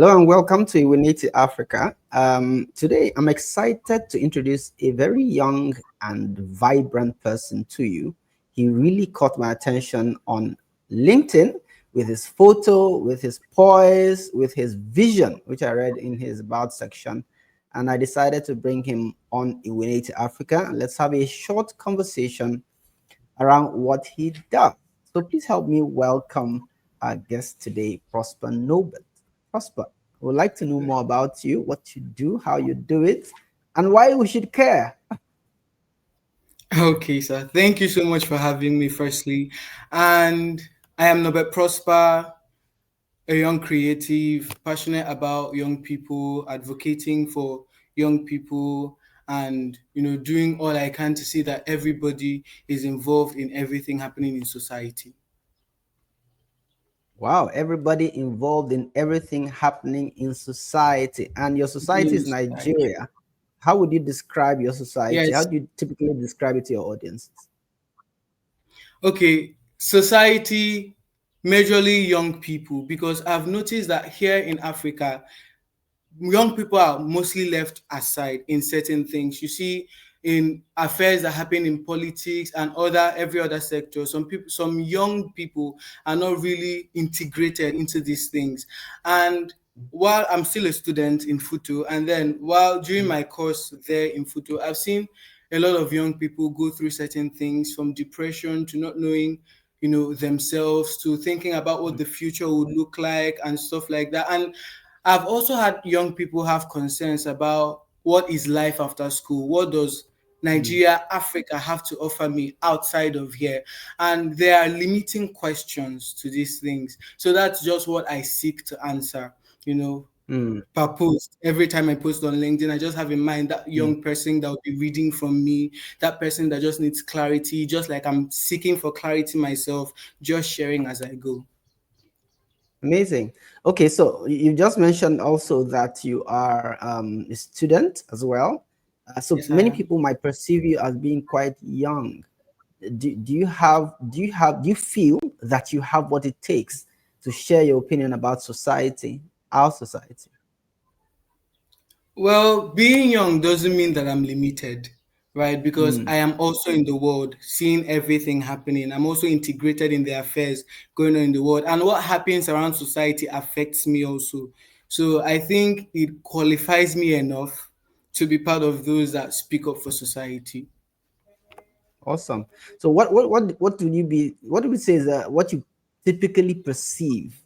Hello and welcome to Unity Africa. Today, I'm excited to introduce a very young and vibrant person to you. He really caught my attention on LinkedIn with his photo, with his poise, with his vision, which I read in his about section. And I decided to bring him on Unity Africa. And let's have a short conversation around what he does. So please help me welcome our guest today, Prosper Nwoke. Prosper, we would like to know more about you, what you do, how you do it, and why we should care. Okay, sir. Thank you so much for having me, firstly. And I am Norbert Prosper, a young creative, passionate about young people, advocating for young people, and doing all I can to see that everybody is involved in everything happening in society. Wow, everybody involved in everything happening in society. And your society is Yes, thank you. Nigeria. How would you describe your society? How Yes. do you typically describe it to your audiences? Okay, society, majorly young people, because I've noticed that here in Africa, young people are mostly left aside in certain things. You see, in affairs that happen in politics and every other sector, some young people are not really integrated into these things. And while I'm still a student in Futu, and then while during my course there in Futu, I've seen a lot of young people go through certain things, from depression to not knowing themselves, to thinking about what the future would look like and stuff like that. And I've also had young people have concerns about what is life after school. What does Mm. Nigeria, Africa have to offer me outside of here? And there are limiting questions to these things. So that's just what I seek to answer, you know, Mm. per post. Every time I post on LinkedIn, I just have in mind that Mm. young person that will be reading from me, that person that just needs clarity, just like I'm seeking for clarity myself, just sharing as I go. Amazing. Okay, so you just mentioned also that you are a student as well. So Yes, I many am. people might perceive you as being quite young. Do you feel that you have what it takes to share your opinion about society, our society? Well, being young doesn't mean that I'm limited, right? Because Mm. I am also in the world, seeing everything happening. I'm also integrated in the affairs going on in the world. And what happens around society affects me also. So I think it qualifies me enough to be part of those that speak up for society. Awesome. So what do we say is what you typically perceive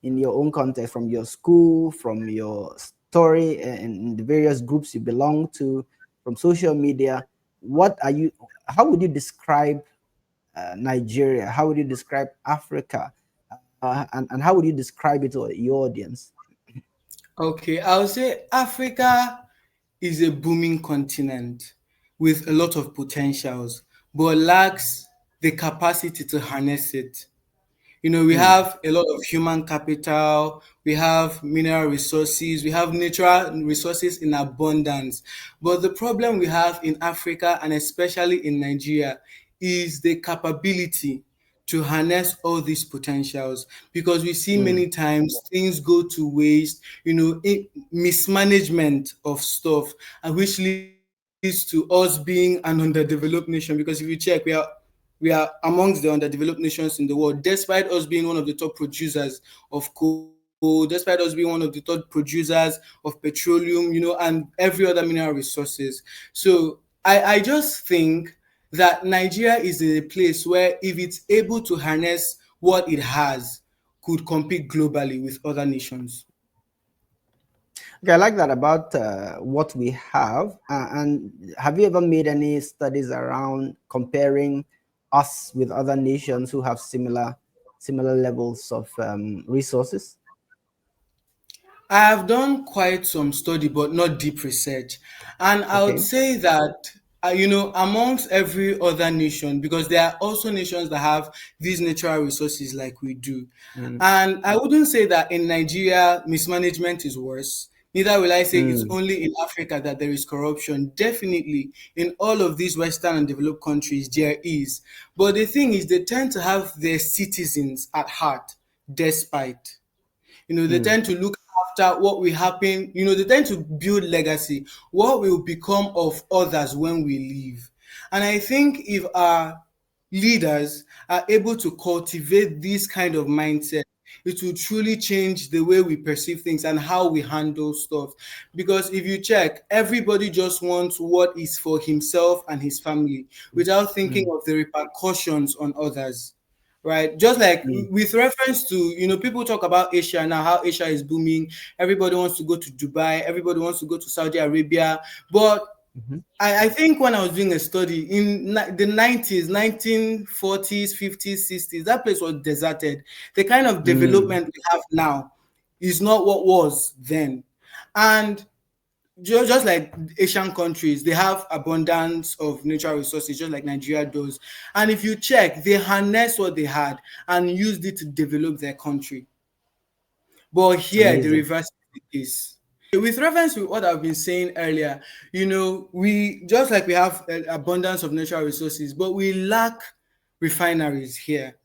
in your own context, from your school, from your story, and the various groups you belong to, from social media? What are you? How would you describe Nigeria? How would you describe Africa? And how would you describe it to your audience? Okay, I'll say Africa is a booming continent with a lot of potentials, but lacks the capacity to harness it. We Hmm. have a lot of human capital, we have mineral resources, we have natural resources in abundance. But the problem we have in Africa, and especially in Nigeria, is the capability to harness all these potentials, because we see Hmm. many times things go to waste, mismanagement of stuff, and which leads to us being an underdeveloped nation. Because if you check, we are amongst the underdeveloped nations in the world, despite us being one of the top producers of coal, despite us being one of the top producers of petroleum, and every other mineral resources. So I just think that Nigeria is in a place where, if it's able to harness what it has, could compete globally with other nations. Okay, I like that about what we have. And have you ever made any studies around comparing us with other nations who have similar levels of resources? I have done quite some study, but not deep research. And I would Okay. say that, amongst every other nation, because there are also nations that have these natural resources like we do. Mm. And I wouldn't say that in Nigeria, mismanagement is worse. Neither will I say it's Mm. only in Africa that there is corruption. Definitely, in all of these Western and developed countries, there is. But the thing is, they tend to have their citizens at heart, despite. They Mm. tend to look after, what will happen. They tend to build legacy. What will become of others when we leave? And I think if our leaders are able to cultivate this kind of mindset, it will truly change the way we perceive things and how we handle stuff. Because if you check, everybody just wants what is for himself and his family without thinking mm, of the repercussions on others. Right? Just like mm, with reference to, people talk about Asia now, how Asia is booming. Everybody wants to go to Dubai, everybody wants to go to Saudi Arabia. But mhm, I think when I was doing a study in the 90s, 1940s, 50s, 60s, that place was deserted. The kind of mm, development we have now is not what was then. And just like Asian countries, they have abundance of natural resources, just like Nigeria does. And if you check, they harnessed what they had and used it to develop their country. But here, the amazing. reverse is the case. With reference to what I've been saying earlier, we just like we have an abundance of natural resources, but we lack refineries here.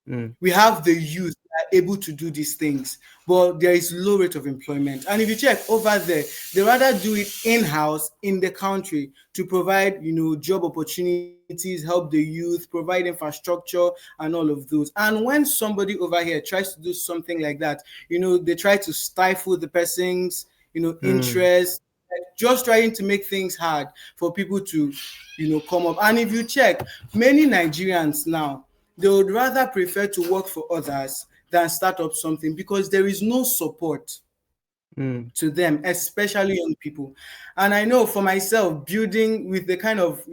Mm, We have the youth that are able to do these things, but there is low rate of employment. And if you check over there, they rather do it in-house in the country to provide, job opportunities, help the youth, provide infrastructure, and all of those. And when somebody over here tries to do something like that, they try to stifle the person's, mm, interest, just trying to make things hard for people to, come up. And if you check, many Nigerians now, they would rather prefer to work for others than start up something because there is no support mm, to them, especially young people. And I know for myself, building with the kind of,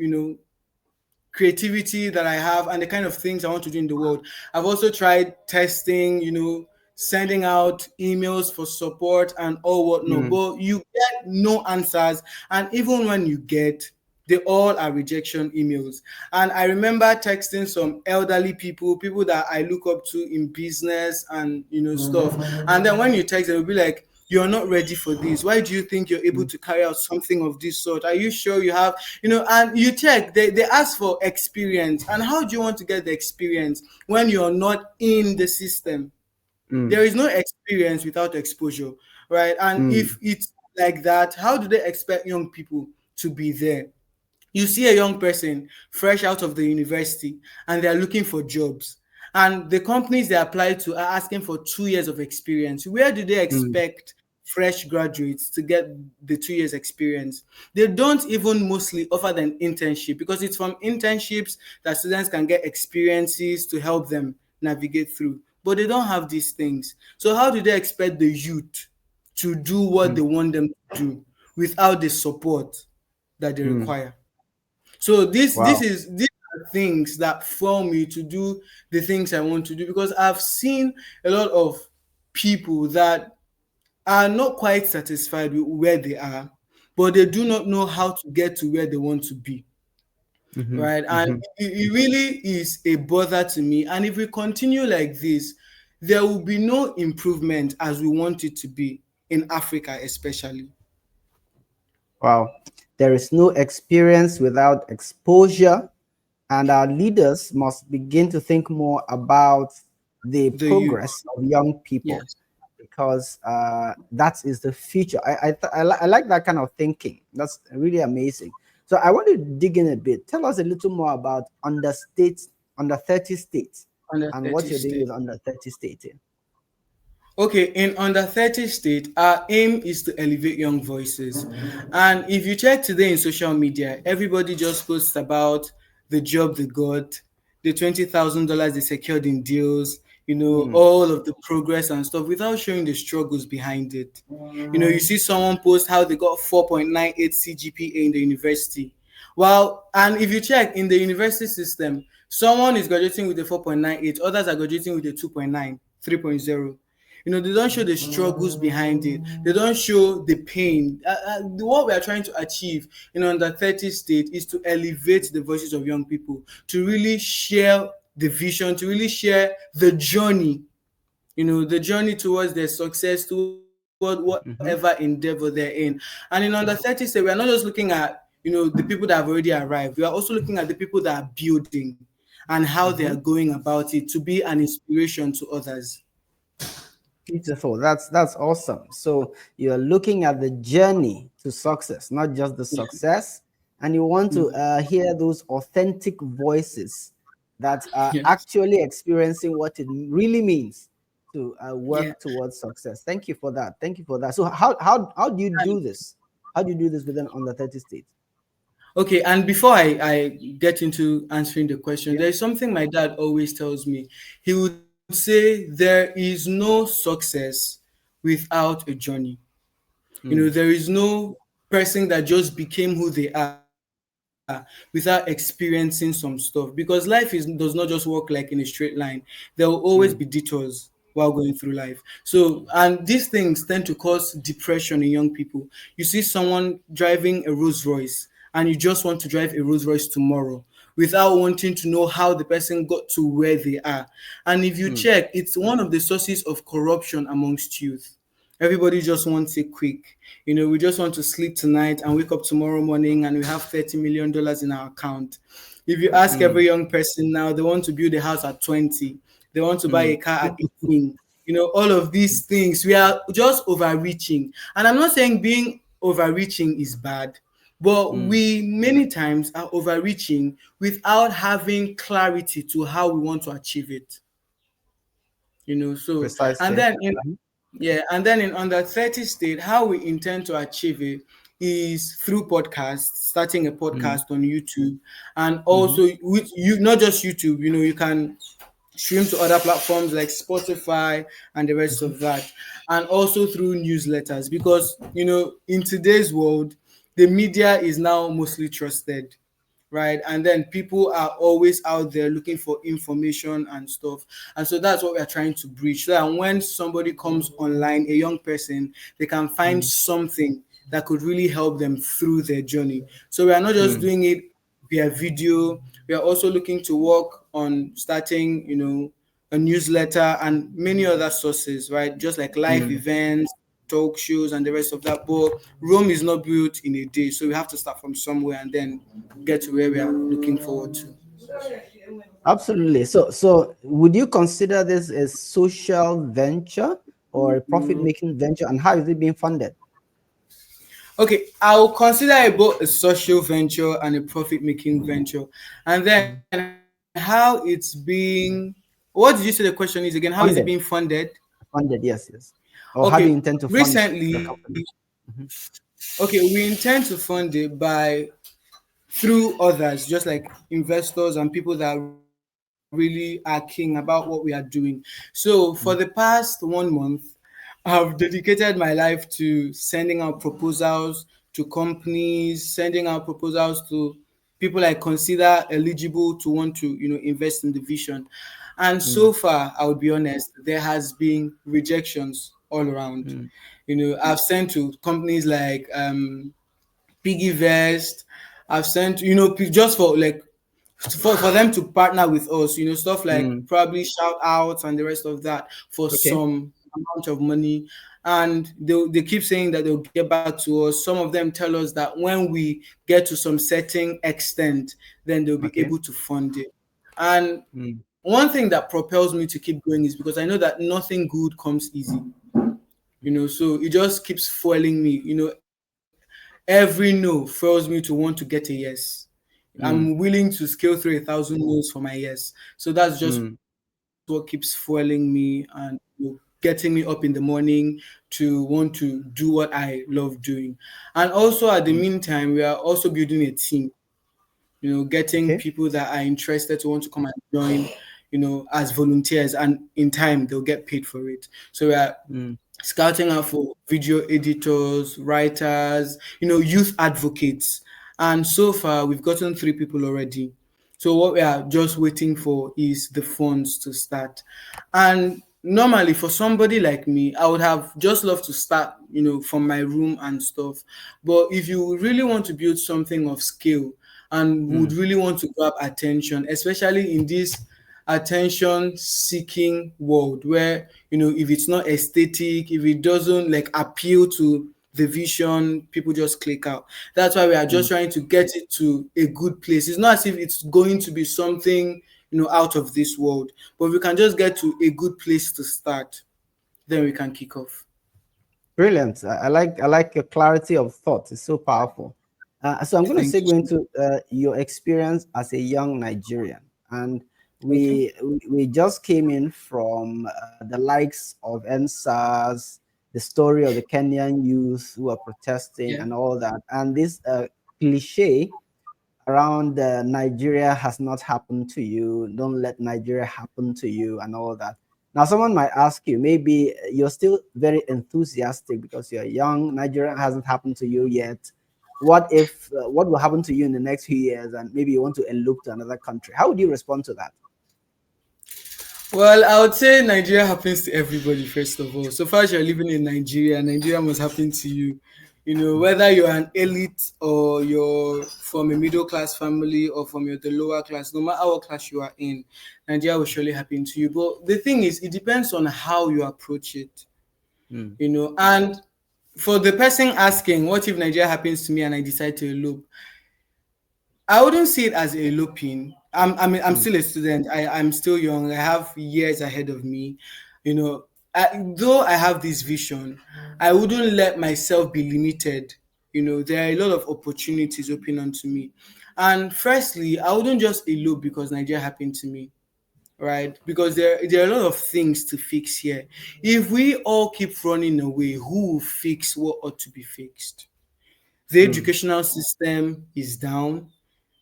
creativity that I have and the kind of things I want to do in the world. I've also tried testing, sending out emails for support and all whatnot, mm, but you get no answers. And even when you get, they all are rejection emails. And I remember texting some elderly people that I look up to in business and stuff. And then when you text, they'll be like, you're not ready for this. Why do you think you're able mm, to carry out something of this sort? Are you sure you have, and you check, they ask for experience. And how do you want to get the experience when you're not in the system? mm, There is no experience without exposure, right? And mm, if it's like that, how do they expect young people to be there? You see a young person fresh out of the university and they're looking for jobs, and the companies they apply to are asking for 2 years of experience. Where do they mm, expect fresh graduates to get the 2 years experience? They don't even mostly offer them internship, because it's from internships that students can get experiences to help them navigate through, but they don't have these things. So how do they expect the youth to do what they mm, want them to do without the support that they mm. require? So this Wow. is these are things that fuel me to do the things I want to do, because I've seen a lot of people that are not quite satisfied with where they are, but they do not know how to get to where they want to be. Mhm, Right. And mhm. it really is a bother to me. And if we continue like this, there will be no improvement as we want it to be in Africa, especially. Wow. There is no experience without exposure, and our leaders must begin to think more about the The youth. progress of young people, Yes. because that is the future. I like that kind of thinking. That's really amazing. So I want to dig in a bit. Tell us a little more about under 30 states, Under and what 30 you're doing states. with under 30 states. Okay, in under 30 state, our aim is to elevate young voices. And if you check today in social media, everybody just posts about the job they got, the $20,000 they secured in deals, Mm, all of the progress and stuff without showing the struggles behind it. You see someone post how they got 4.98 CGPA in the university. Well, and if you check in the university system, someone is graduating with a 4.98, others are graduating with a 2.9, 3.0. They don't show the struggles behind it. They don't show the pain. What we are trying to achieve in under 30 state is to elevate the voices of young people, to really share the vision, to really share the journey, the journey towards their success, toward whatever mhm, endeavor they're in. And in under 30 state, we are not just looking at, the people that have already arrived. We are also looking at the people that are building and how they are mhm. going about it to be an inspiration to others. Beautiful. That's awesome. So you're looking at the journey to success, not just the Yeah. success, and you want to Mm. hear those authentic voices that are Yes. actually experiencing what it really means to Yeah. work towards success. Thank you for that. Thank you for that. So how do you do this? How do you do this within under 30 states? Okay, and before I get into answering the question, Yeah. there's something my dad always tells me. He would say, there is no success without a journey. Mm, There is no person that just became who they are without experiencing some stuff, because life does not just work like in a straight line. There will always be mm, detours while going through life. So, and these things tend to cause depression in young people. You see someone driving a Rolls Royce, and you just want to drive a Rolls Royce tomorrow without wanting to know how the person got to where they are. And if you mm, check, it's one of the sources of corruption amongst youth. Everybody just wants it quick. We just want to sleep tonight and wake up tomorrow morning and we have $30 million in our account. If you ask mm, every young person now, they want to build a house at 20, they want to buy mm, a car at 18. All of these things, we are just overreaching. And I'm not saying being overreaching is bad, but mm. we many times are overreaching without having clarity to how we want to achieve it. So, and Precisely. then in yeah, and then in under 30 state, how we intend to achieve it is through podcasts, starting a Mm, podcast on YouTube, and mhm, also with you, not just YouTube. You can stream to other platforms like Spotify and the rest mhm, of that, and also through newsletters, because in today's world, the media is now mostly trusted, right? And then people are always out there looking for information and stuff. And so that's what we are trying to bridge. So that when somebody comes online, a young person, they can find mm, something that could really help them through their journey. So we are not just mm, doing it via video, we are also looking to work on starting, a newsletter and many other sources, right? Just like live mm. events, talk shows, and the rest of that. But Rome is not built in a day, so we have to start from somewhere and then get to where we are looking forward to. Absolutely. So would you consider this a social venture or a profit-making venture, and how is it being funded? Okay, I'll consider it both a social venture and a profit-making venture. And then Mhm. how it's being, what did you say the question is again? How is it being Funded, funded? funded, yes, yes. Or how Okay, do you intend to fund recently, the company? Mhm, okay, we intend to fund it by through others, just like investors and people that really are keen about what we are doing. So for the past mm, 1 month, I've dedicated my life to sending out proposals to companies, sending out proposals to people I consider eligible to want to, invest in the vision. And so mm, far, I would be honest, there has been rejections all around. mm. I've sent to companies like Piggy Vest. I've sent, just for like for them to partner with us, stuff like Mm. probably shout outs and the rest of that for Okay. some amount of money. And they keep saying that they'll get back to us. Some of them tell us that when we get to some certain extent, then they'll be Okay. able to fund it. And Mm, one thing that propels me to keep going is because I know that nothing good comes easy. So it just keeps fueling me. Every no fuels me to want to get a yes. I'm mm, willing to scale through 1,000 no's for my yes. So that's just mm. what keeps fueling me and getting me up in the morning to want to do what I love doing. And also at the Mm. meantime, we are also building a team, getting Okay. people that are interested to want to come and join, as volunteers, and in time they'll get paid for it. So we are Mm. scouting out for video editors, writers, youth advocates. And so far, we've gotten 3 people already. So what we are just waiting for is the funds to start. And normally, for somebody like me, I would have just loved to start, from my room and stuff. But if you really want to build something of scale and would Mm. really want to grab attention, especially in this attention seeking world where if it's not aesthetic, if it doesn't like appeal to the vision, people just click out. That's why we are just Mm. trying to get it to a good place. It's not as if it's going to be something out of this world, but we can just get to a good place to start, then we can kick off. Brilliant. I like your clarity of thought. It's so powerful. So I'm going to Thank segue you. into your experience as a young Nigerian, and Okay. we just came in from the likes of NSAS, the story of the Kenyan youth who are protesting Yeah. and all that, and this cliche around Nigeria has not happened to you. Don't let Nigeria happen to you, and all that. Now, someone might ask you, maybe you're still very enthusiastic because you're young. Nigeria hasn't happened to you yet. What if, what will happen to you in the next few years, and maybe you want to elope to another country? How would you respond to that? Well, I would say Nigeria happens to everybody, first of all. So far as you're living in Nigeria, Nigeria must happen to you. You know, whether you're an elite or you're from a middle class family or from the lower class, no matter what class you are in, Nigeria will surely happen to you. But the thing is, it depends on how you approach it, Mm, you know. And for the person asking, what if Nigeria happens to me and I decide to elope? I wouldn't see it as eloping. I'm mm, still a student. I'm still young. I have years ahead of me. You know, though I have this vision, I wouldn't let myself be limited. You know, there are a lot of opportunities open onto me. And firstly, I wouldn't just elope because Nigeria happened to me, right? Because there are a lot of things to fix here. If we all keep running away, who will fix what ought to be fixed? The mm, educational system is down,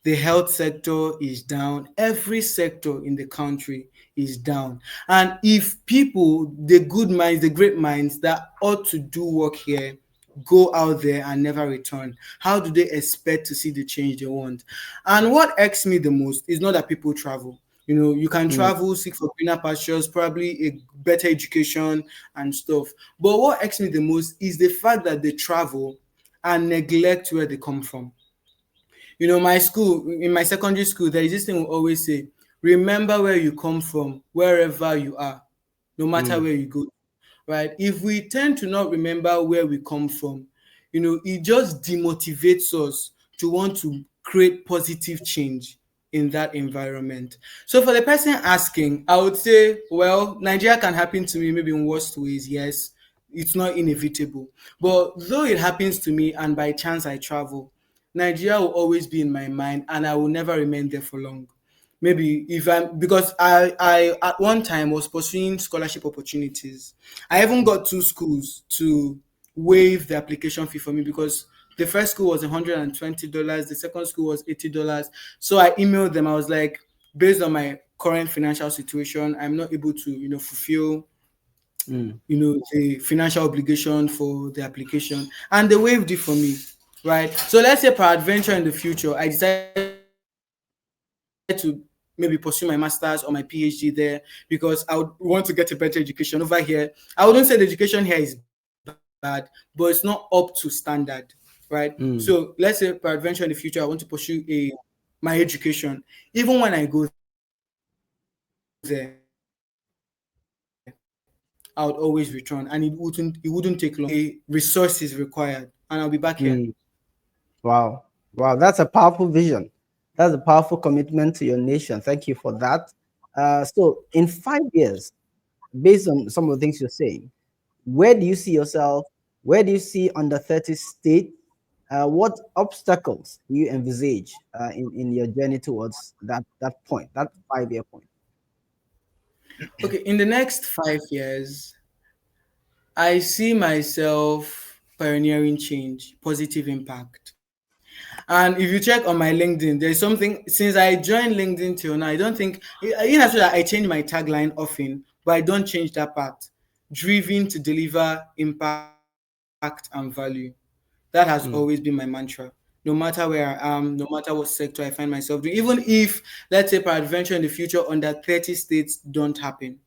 the health sector is down, every sector in the country is down. And if people, the good minds, the great minds that ought to do work here, go out there and never return, how do they expect to see the change they want? And what irks me the most is not that people travel. You know, you can mm, travel, seek for greener pastures, probably a better education and stuff. But what irks me the most is the fact that they travel and neglect where they come from. You know, my school, in my secondary school, there is this thing we always say: remember where you come from, wherever you are, no matter mm, where you go, right? If we tend to not remember where we come from, you know, it just demotivates us to want to create positive change in that environment. So for the person asking, I would say, well, Nigeria can happen to me maybe in worst ways, yes. It's not inevitable. But though it happens to me and by chance I travel, Nigeria will always be in my mind and I will never remain there for long. Maybe if I'm because I at one time was pursuing scholarship opportunities. I even got two schools to waive the application fee for me because the first school was $120, the second school was $80. So I emailed them. I was like, based on my current financial situation, I'm not able to, you know, fulfill, mm, you know, the financial obligation for the application, and they waived it for me, right? So let's say peradventure in the future I decide to maybe pursue my masters or my PhD there because I would want to get a better education over here. I wouldn't say the education here is bad, but it's not up to standard, right? So let's say peradventure in the future I want to pursue a my education. Even when I go there, I would always return, and it wouldn't take long. Maybe it wouldn't take long. Resources required, and I'll be back here. mm. Wow. Wow. That's a powerful vision. That's a powerful commitment to your nation. Thank you for that. So, in 5 years, based on some of the things you're saying, where do you see yourself? Where do you see under 30 state? What obstacles do you envisage in your journey towards that point, that 5 year point? Okay, in the next 5 years, I see myself pioneering change, positive impact. And if you check on my LinkedIn, there's something since I joined LinkedIn till now. I don't think, in actually, I change my tagline often, but I don't change that part. Driven to deliver impact and value. That has always been my Mm, mantra. No matter where I am, no matter what sector I find myself doing, even if, let's say, peradventure in the future, under 30 states don't happen,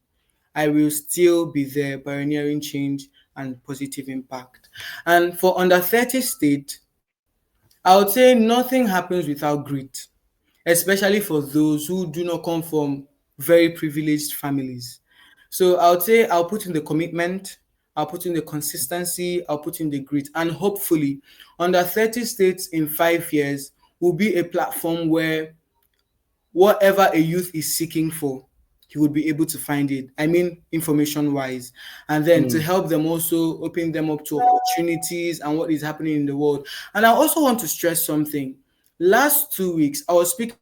I will still be there pioneering change and positive impact. And for under 30 states, I would say nothing happens without grit, especially for those who do not come from very privileged families. So I would say I'll put in the commitment, I'll put in the consistency, I'll put in the grit, and hopefully, under 30 states in 5 years will be a platform where whatever a youth is seeking for, he would be able to find it. I mean, information wise, and then to Mm. help them also open them up to opportunities and what is happening in the world. And I also want to stress something. Last 2 weeks, I was speaking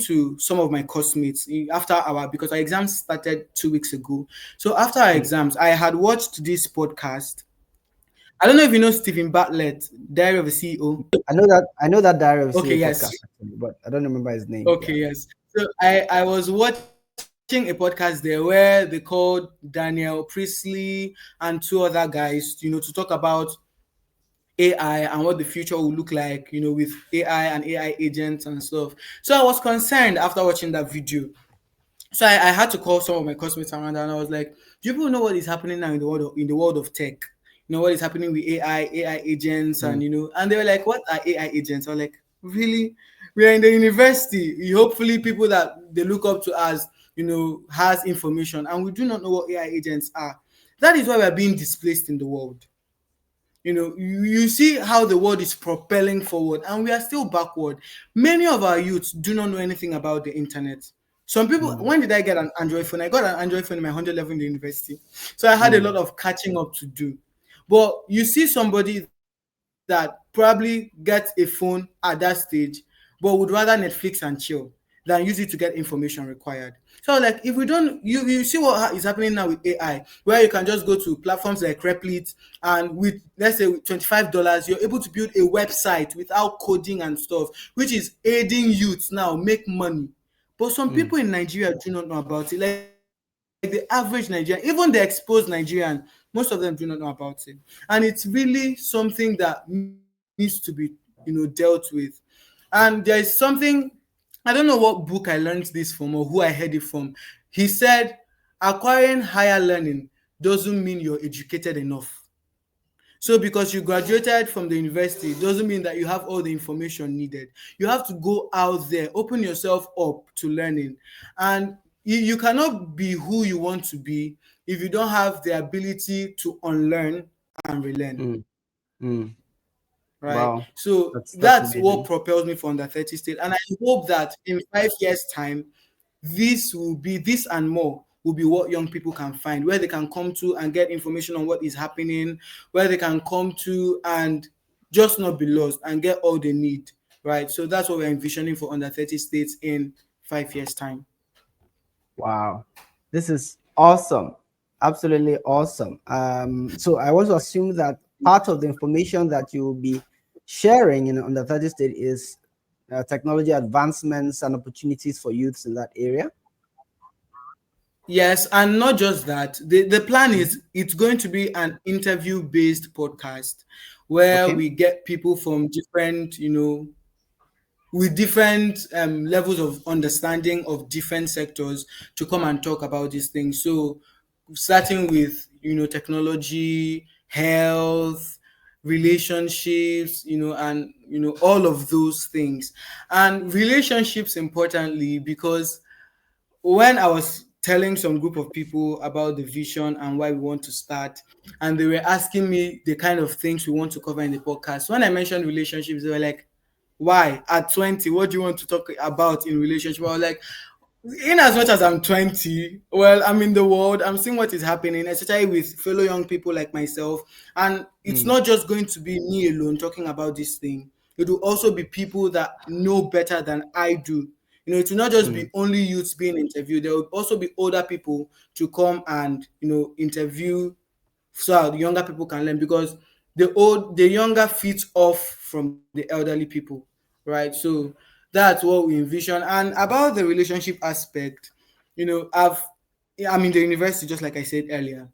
to some of my classmates after our, because our exams started 2 weeks ago. So after our exams, I had Mm. watched this podcast. I don't know if you know Stephen Bartlett, Diary of a CEO. I know that Diary of Okay, CEO yes. podcast actually, but I don't remember his name. Okay, Yeah. yes. So I was watching a podcast there where they called Daniel Priestley and two other guys, to talk about AI and what the future will look like, with AI and AI agents and stuff. So I was concerned after watching that video. So I had to call some of my classmates around and I was like, do people know what is happening now in the world of tech? What is happening with AI agents, and Mm. and they were like, what are AI agents? I was like, really? We are in the university. Hopefully people that they look up to us, has information, and we do not know what AI agents are. That is why we are being displaced in the world. You see how the world is propelling forward and we are still backward. Many of our youths do not know anything about the internet. Some people, Mm. when did I get an Android phone? I got an Android phone in my 100 level in the university. So I had a Mm. lot of catching up to do. But you see somebody that probably gets a phone at that stage, but would rather Netflix and chill than use it to get information required. So like, if we don't, you see what is happening now with AI, where you can just go to platforms like Replit, and with, let's say, with $25, you're able to build a website without coding and stuff, which is aiding youths now make money. But some Mm. people in Nigeria do not know about it. Like the average Nigerian, even the exposed Nigerian, most of them do not know about it. And it's really something that needs to be, dealt with. And there is something, I don't know what book I learned this from or who I heard it from. He said, acquiring higher learning doesn't mean you're educated enough. So because you graduated from the university doesn't mean that you have all the information needed. You have to go out there, open yourself up to learning. And you cannot be who you want to be if you don't have the ability to unlearn and relearn. Mm. Mm. Right? Wow, So that's that's what amazing. propels me for under 30 state. And I hope that in 5 years' time, this and more will be what young people can find, where they can come to and get information on what is happening, where they can come to and just not be lost and get all they need. Right. So that's what we're envisioning for under 30 states in 5 years' time. Wow, this is awesome, absolutely awesome. So I also assume that part of the information that you will be sharing in on the 30 state is technology advancements and opportunities for youths in that area. Yes, and not just that. The plan Mhm. is it's going to be an interview based podcast where Okay. we get people from different, with different levels of understanding of different sectors to come and talk about these things. So, starting with technology, health, relationships, and all of those things, and relationships importantly because when I was telling some group of people about the vision and why we want to start, and they were asking me the kind of things we want to cover in the podcast. When I mentioned relationships, they were like, why at 20 what do you want to talk about in relationship? I was like, in as much as I'm 20, well, I'm in the world, I'm seeing what is happening, especially with fellow young people like myself. And it's Mm. not just going to be me alone talking about this thing, it will also be people that know better than I do. It will not just Mm. be only youths being interviewed, there will also be older people to come and interview so that the younger people can learn because the younger feeds off from the elderly people, right? So that's what we envision. And about the relationship aspect, I'm in the university, just like I said earlier,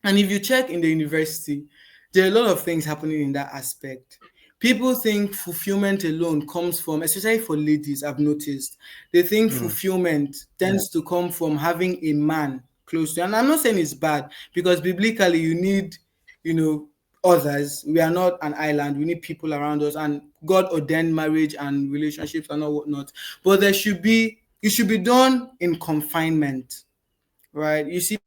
and if you check in the university, there are a lot of things happening in that aspect. People think fulfillment alone comes from, especially for ladies, I've noticed, they think Mm. fulfillment tends to come from having a man close to you. And I'm not saying it's bad because biblically you need, you know, others. We are not an island. We need people around us, and God ordained marriage and relationships and all whatnot. But it should be done in confinement, right? You see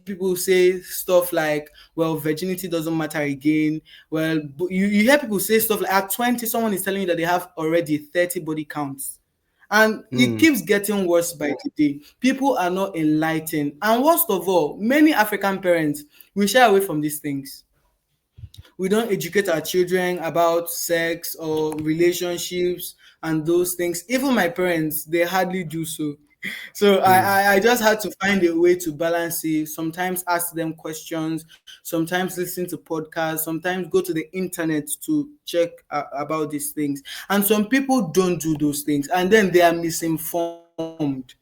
people say stuff like, well, virginity doesn't matter again. Well, you hear people say stuff like at 20, someone is telling you that they have already 30 body counts. And it Mm. keeps getting worse by the day. People are not enlightened. And worst of all, many African parents, we shy away from these things. We don't educate our children about sex or relationships and those things. Even my parents, they hardly do so. So Mm. I just had to find a way to balance it. Sometimes ask them questions, sometimes listen to podcasts, sometimes go to the internet to check about these things. And some people don't do those things, and then they are misinformed,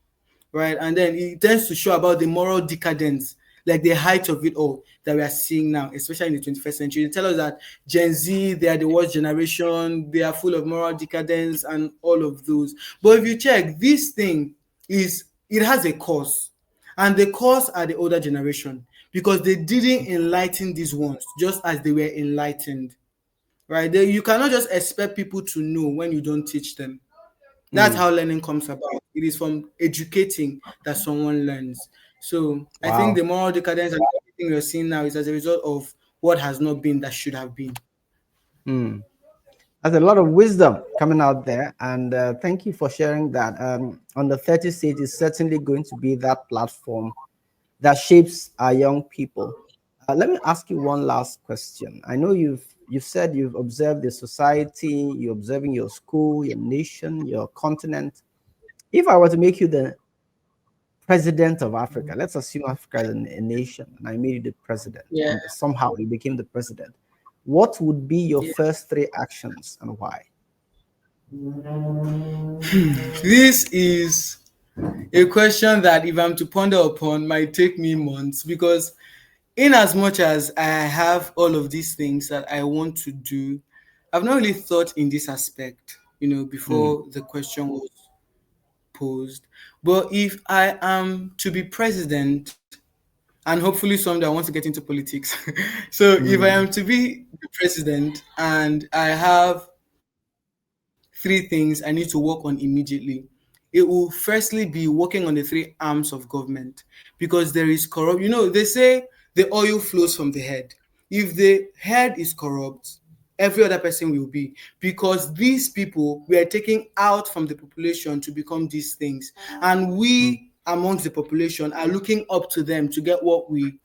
right? And then it tends to show about the moral decadence, like the height of it all that we are seeing now, especially in the 21st century. They tell us that Gen Z, they are the worst generation, they are full of moral decadence and all of those. But if you check, this thing is, it has a cause, and the cause are the older generation, because they didn't enlighten these ones just as they were enlightened, right? You cannot just expect people to know when you don't teach them. That's Mm. how learning comes about. It is from educating that someone learns. So I think Wow. the moral decadence and everything we're seeing now is as a result of what has not been that should have been. Mm. There's a lot of wisdom coming out there, and thank you for sharing that. On the 30 stage is certainly going to be that platform that shapes our young people. Let me ask you one last question. I know you've said you've observed the society, you're observing your school, your nation, your continent. If I were to make you the president of Africa, let's assume Africa is a nation, and I made you the president, Yeah. and somehow you became the president, what would be your Yeah. first three actions and why? This is a question that, if I'm to ponder upon, might take me months, because in as much as I have all of these things that I want to do, I've not really thought in this aspect, Mm. before the question was posed. But if I am to be president, and hopefully someday I want to get into politics. So if I am Mm. to be the president and I have three things I need to work on immediately, it will firstly be working on the three arms of government, because there is corrupt. They say the oil flows from the head. If the head is corrupt, every other person will be, because these people were taken out from the population to become these things, and Mm. we amongst the population are looking up to them to get what we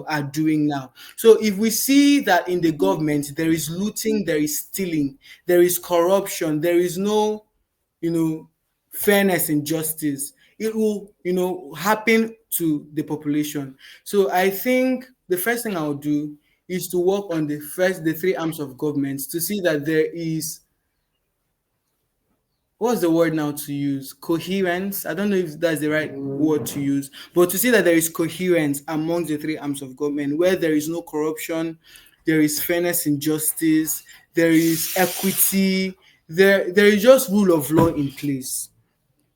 are doing now. So if we see that in the government there is looting, there is stealing, there is corruption, there is no you know fairness and justice, it will happen to the population. So I think the first thing I'll do is to work on the three arms of government, to see that there is, what's the word now to use, coherence. I don't know if that's the right word to use, but to see that there is coherence among the three arms of government, where there is no corruption, there is fairness and justice, there is equity, there is just rule of law in place.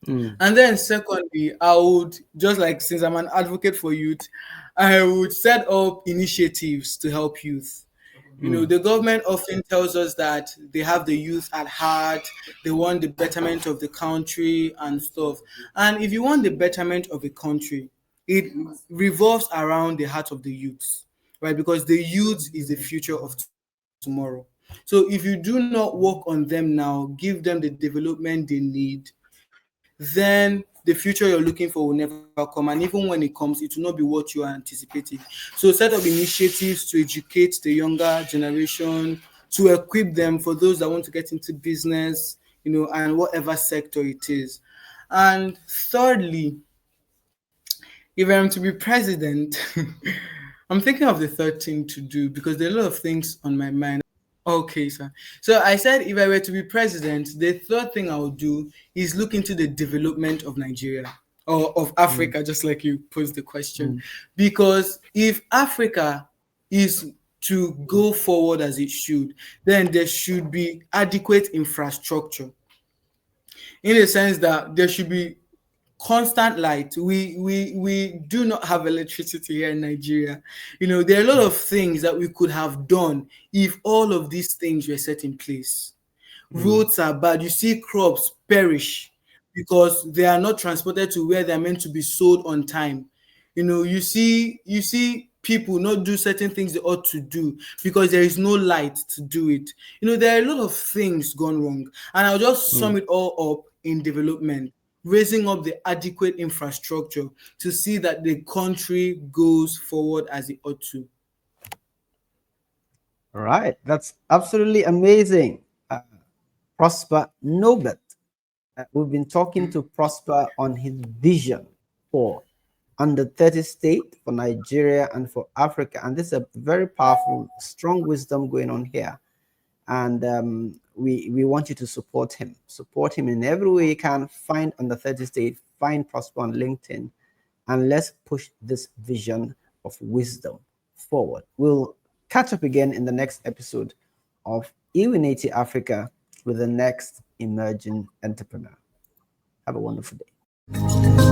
Mm. And then secondly, I would, just like, since I'm an advocate for youth, I would set up initiatives to help youth. Mm. The government often tells us that they have the youth at heart, they want the betterment of the country and stuff. And if you want the betterment of a country, it revolves around the heart of the youth, right? Because the youth is the future of tomorrow. So if you do not work on them now, give them the development they need, then the future you're looking for will never come. And even when it comes, it will not be what you are anticipating. So set up initiatives to educate the younger generation, to equip them for those that want to get into business, and whatever sector it is. And thirdly, if I'm to be president, I'm thinking of the third thing to do, because there are a lot of things on my mind. Okay, sir. So I said, if I were to be president, the third thing I would do is look into the development of Nigeria, or of Mm. Africa, just like you posed the question. Mm. Because if Africa is to go forward as it should, then there should be adequate infrastructure, in the sense that there should be constant light. We do not have electricity here in Nigeria. There are a lot of things that we could have done if all of these things were set in place. Mm. Roads are bad. You see crops perish because they are not transported to where they're meant to be sold on time. You see people not do certain things they ought to do because there is no light to do it. There are a lot of things gone wrong. And I'll just Mm. sum it all up in development, raising up the adequate infrastructure to see that the country goes forward as it ought to. All right, that's absolutely amazing. Prosper Nwoke. We've been talking to Prosper on his vision for under 30 state, for Nigeria, and for Africa. And this is a very powerful, strong wisdom going on here. And we want you to support him. Support him in every way you can. Find under 30 state, find Prosper on LinkedIn, and let's push this vision of wisdom forward. We'll catch up again in the next episode of Unity Africa with the next emerging entrepreneur. Have a wonderful day.